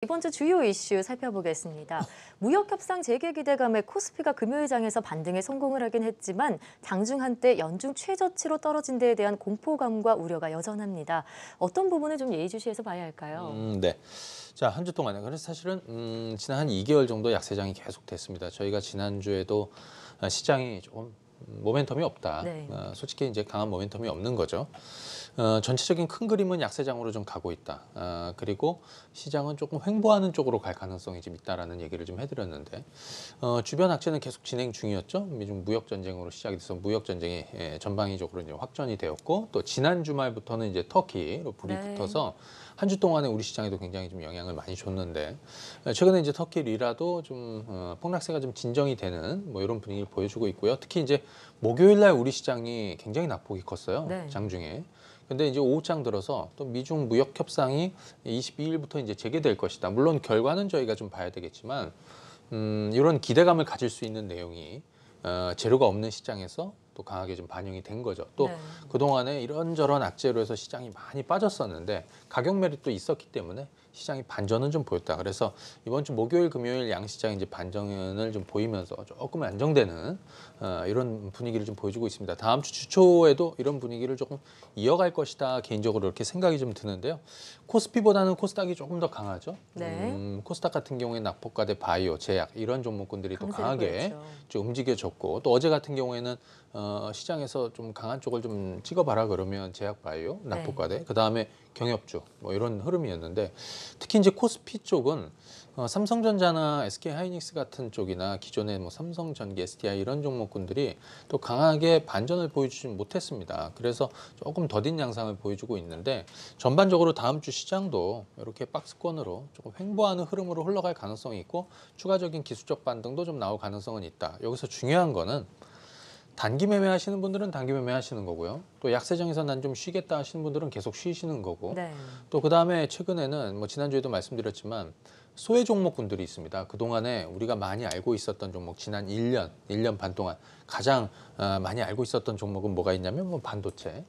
이번 주 주요 이슈 살펴보겠습니다. 무역협상 재개 기대감에 코스피가 금요일장에서 반등에 성공을 하긴 했지만 장중 한때 연중 최저치로 떨어진 데에 대한 공포감과 우려가 여전합니다. 어떤 부분을 좀 예의주시해서 봐야 할까요? 네. 자, 한 주 동안에 그래서 사실은 지난 한 2개월 정도 약세장이 계속 됐습니다. 저희가 지난주에도 시장이 조금 모멘텀이 없다. 네. 솔직히 이제 강한 모멘텀이 없는 거죠. 전체적인 큰 그림은 약세장으로 좀 가고 있다. 그리고 시장은 조금 횡보하는 쪽으로 갈 가능성이 좀 있다라는 얘기를 좀 해드렸는데 주변 악재는 계속 진행 중이었죠. 미중 무역 전쟁으로 시작이 돼서 무역 전쟁이 전방위적으로 이제 확전이 되었고 또 지난 주말부터는 이제 터키로 불이 네. 붙어서 한 주 동안에 우리 시장에도 굉장히 좀 영향을 많이 줬는데 최근에 이제 터키 리라도 좀 폭락세가 좀 진정이 되는 뭐 이런 분위기를 보여주고 있고요. 특히 이제 목요일 날 우리 시장이 굉장히 낙폭이 컸어요. 네. 장중에. 근데 이제 오후장 들어서 또 미중 무역 협상이 22일부터 이제 재개될 것이다. 물론 결과는 저희가 좀 봐야 되겠지만 이런 기대감을 가질 수 있는 내용이 재료가 없는 시장에서 또 강하게 좀 반영이 된 거죠. 또 네. 그동안에 이런저런 악재로 해서 시장이 많이 빠졌었는데 가격 매립도 있었기 때문에 시장이 반전은 좀 보였다. 그래서 이번 주 목요일, 금요일 양시장이 이제 반전을 좀 보이면서 조금 안정되는 이런 분위기를 좀 보여주고 있습니다. 다음 주 주초에도 이런 분위기를 조금 이어갈 것이다. 개인적으로 이렇게 생각이 좀 드는데요. 코스피보다는 코스닥이 조금 더 강하죠. 네. 코스닥 같은 경우에 낙폭과대 바이오, 제약 이런 종목군들이 또 강세를 강하게 보였죠. 좀 움직여줬고 또 어제 같은 경우에는 시장에서 좀 강한 쪽을 좀 찍어봐라 그러면 제약 바이오, 낙폭과대, 그다음에 경협주 뭐 이런 흐름이었는데 특히 이제 코스피 쪽은 삼성전자나 SK하이닉스 같은 쪽이나 기존의 뭐 삼성전기, SDI 이런 종목군들이 또 강하게 반전을 보여주지 못했습니다. 그래서 조금 더딘 양상을 보여주고 있는데 전반적으로 다음 주 시장도 이렇게 박스권으로 조금 횡보하는 흐름으로 흘러갈 가능성이 있고 추가적인 기술적 반등도 좀 나올 가능성은 있다. 여기서 중요한 거는 단기 매매 하시는 분들은 단기 매매 하시는 거고요. 또 약세장에서 난 좀 쉬겠다 하시는 분들은 계속 쉬시는 거고. 네. 또 그다음에 최근에는 뭐 지난주에도 말씀드렸지만 소외 종목군들이 있습니다. 그동안에 우리가 많이 알고 있었던 종목 지난 1년 반 동안 가장 많이 알고 있었던 종목은 뭐가 있냐면 뭐 반도체,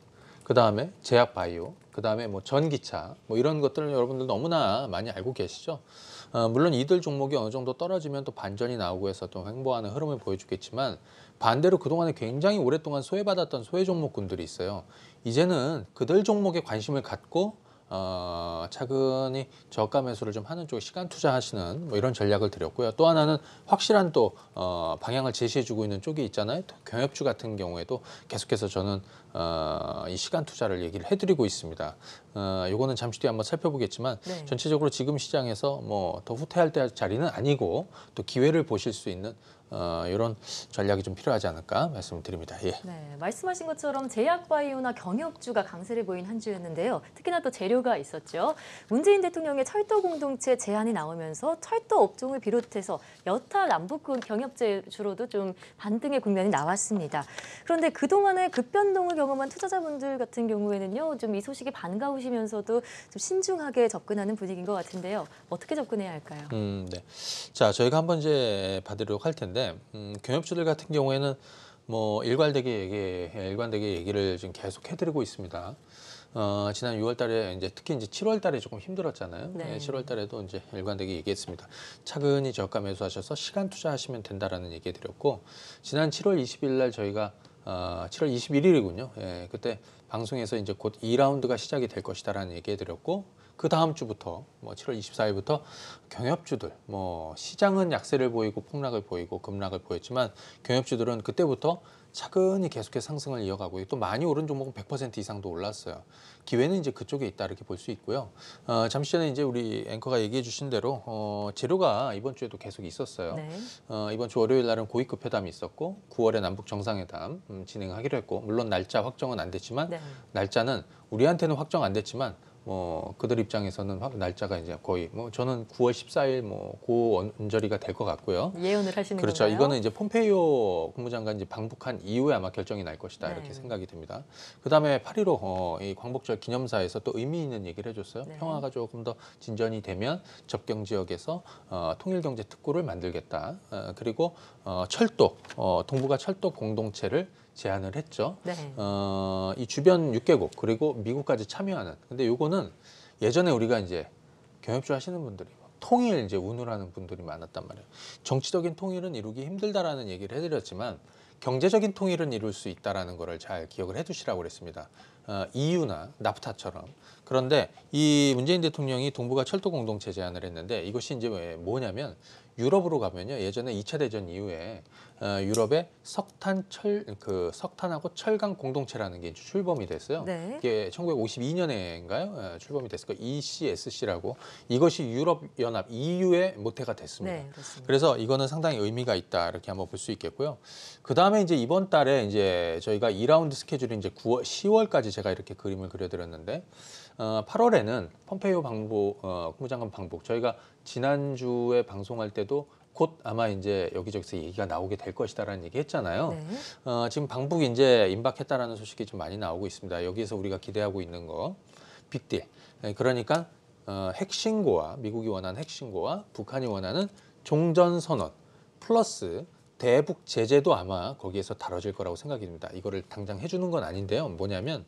그다음에 제약 바이오, 그다음에 뭐 전기차 뭐 이런 것들을 여러분들 너무나 많이 알고 계시죠. 물론 이들 종목이 어느 정도 떨어지면 또 반전이 나오고 해서 또 횡보하는 흐름을 보여주겠지만 반대로 그동안에 굉장히 오랫동안 소외받았던 소외 종목군들이 있어요. 이제는 그들 종목에 관심을 갖고 차근히 저가 매수를 좀 하는 쪽에 시간 투자하시는 뭐 이런 전략을 드렸고요. 또 하나는 확실한 또 방향을 제시해주고 있는 쪽이 있잖아요. 또 경협주 같은 경우에도 계속해서 저는 이 시간 투자를 얘기를 해드리고 있습니다. 요거는 잠시 뒤에 한번 살펴보겠지만 네. 전체적으로 지금 시장에서 뭐 더 후퇴할 때 자리는 아니고 또 기회를 보실 수 있는 이런 전략이 좀 필요하지 않을까 말씀을 드립니다. 예. 네, 말씀하신 것처럼 제약바이오나 경협주가 강세를 보인 한 주였는데요. 특히나 또 재료가 있었죠. 문재인 대통령의 철도 공동체 제안이 나오면서 철도 업종을 비롯해서 여타 남북 경협주로도 좀 반등의 국면이 나왔습니다. 그런데 그동안에 급변동을 경험한 투자자분들 같은 경우에는요. 좀 이 소식이 반가우시면서도 좀 신중하게 접근하는 분위기인 것 같은데요. 어떻게 접근해야 할까요? 네. 자, 저희가 한번 이제 봐드리도록 할 텐데, 경협주들 같은 경우에는 뭐 일관되게 얘기를 지금 계속 해드리고 있습니다. 지난 6월 달에 특히 이제 7월 달에 조금 힘들었잖아요. 네. 7월 달에도 이제 일관되게 얘기했습니다. 차근히 저가 매수하셔서 시간 투자하시면 된다라는 얘기 드렸고, 지난 7월 20일 날 저희가 7월 21일이군요. 예, 그때 방송에서 이제 곧 2라운드가 시작이 될 것이다라는 얘기 해드렸고, 그 다음 주부터 뭐 7월 24일부터 경협주들 뭐 시장은 약세를 보이고 폭락을 보이고 급락을 보였지만 경협주들은 그때부터 차근히 계속해서 상승을 이어가고 또 많이 오른 종목은 100% 이상도 올랐어요. 기회는 이제 그쪽에 있다 이렇게 볼 수 있고요. 잠시 전에 이제 우리 앵커가 얘기해 주신 대로 재료가 이번 주에도 계속 있었어요. 네. 이번 주 월요일 날은 고위급 회담이 있었고 9월에 남북 정상회담 진행하기로 했고 물론 날짜 확정은 안 됐지만 네. 날짜는 우리한테는 확정 안 됐지만 뭐 그들 입장에서는 날짜가 이제 거의 뭐 저는 9월 14일 뭐 고언저리가 될 것 같고요. 예언을 하시는 그렇죠. 건가요? 이거는 이제 폼페이오 국무장관 이제 방북한 이후에 아마 결정이 날 것이다 네. 이렇게 생각이 듭니다. 그다음에 8.15 이 광복절 기념사에서 또 의미 있는 얘기를 해줬어요. 네. 평화가 조금 더 진전이 되면 접경 지역에서 통일경제 특구를 만들겠다. 그리고 철도 동북아 철도 공동체를 제안을 했죠. 네. 이 주변 6개국 그리고 미국까지 참여하는. 근데 요거는 예전에 우리가 이제 경협주 하시는 분들이 통일 이제 운운하는 분들이 많았단 말이에요. 정치적인 통일은 이루기 힘들다라는 얘기를 해드렸지만 경제적인 통일은 이룰 수 있다라는 거를 잘 기억을 해두시라고 그랬습니다. EU나 나프타처럼. 그런데 이 문재인 대통령이 동북아 철도 공동체 제안을 했는데 이것이 이제 뭐냐면 유럽으로 가면요. 예전에 2차 대전 이후에 유럽의 석탄하고 철강 공동체라는 게 출범이 됐어요. 네. 이게 1952년에인가요? 출범이 됐을 거예요. ECSC라고. 이것이 유럽 연합 EU의 모태가 됐습니다. 네, 그렇습니다. 그래서 이거는 상당히 의미가 있다 이렇게 한번 볼 수 있겠고요. 그 다음에 이제 이번 달에 이제 저희가 2라운드 스케줄이 이제 9월, 10월까지 제가 이렇게 그림을 그려드렸는데 8월에는 폼페이오 국무장관 방북 저희가 지난주에 방송할 때도 곧 아마 이제 여기저기서 얘기가 나오게 될 것이다라는 얘기 했잖아요. 네. 지금 방북 이제 임박했다라는 소식이 좀 많이 나오고 있습니다. 여기에서 우리가 기대하고 있는 거 빅딜. 그러니까 핵신고와 미국이 원하는 핵신고와 북한이 원하는 종전선언 플러스 대북 제재도 아마 거기에서 다뤄질 거라고 생각이 듭니다. 이거를 당장 해주는 건 아닌데요. 뭐냐면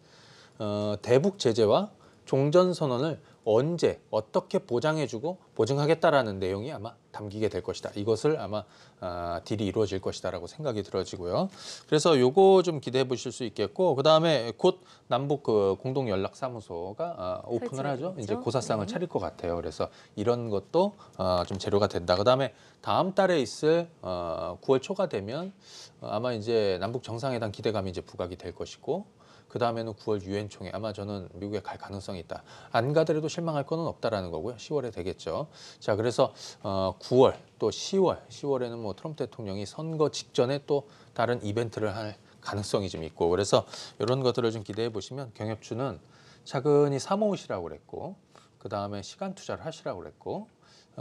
대북 제재와 종전선언을 언제 어떻게 보장해주고 보증하겠다라는 내용이 아마 담기게 될 것이다. 이것을 아마 딜이 이루어질 것이다라고 생각이 들어지고요. 그래서 요거 좀 기대해 보실 수 있겠고 그 다음에 곧 남북 그 공동 연락 사무소가 오픈을 하죠. 되겠죠? 이제 고사상을 네. 차릴 것 같아요. 그래서 이런 것도 좀 재료가 된다. 그 다음에 다음 달에 있을 9월 초가 되면 아마 이제 남북 정상회담 기대감이 이제 부각이 될 것이고. 그 다음에는 9월 유엔 총회 아마 저는 미국에 갈 가능성이 있다. 안 가더라도 실망할 거는 없다라는 거고요. 10월에 되겠죠. 자 그래서 9월 또 10월에는 뭐 트럼프 대통령이 선거 직전에 또 다른 이벤트를 할 가능성이 좀 있고 그래서 이런 것들을 좀 기대해 보시면 경협주는 차근히 사모으시라고 그랬고 그 다음에 시간 투자를 하시라고 그랬고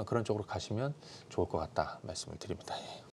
그런 쪽으로 가시면 좋을 것 같다 말씀을 드립니다. 예.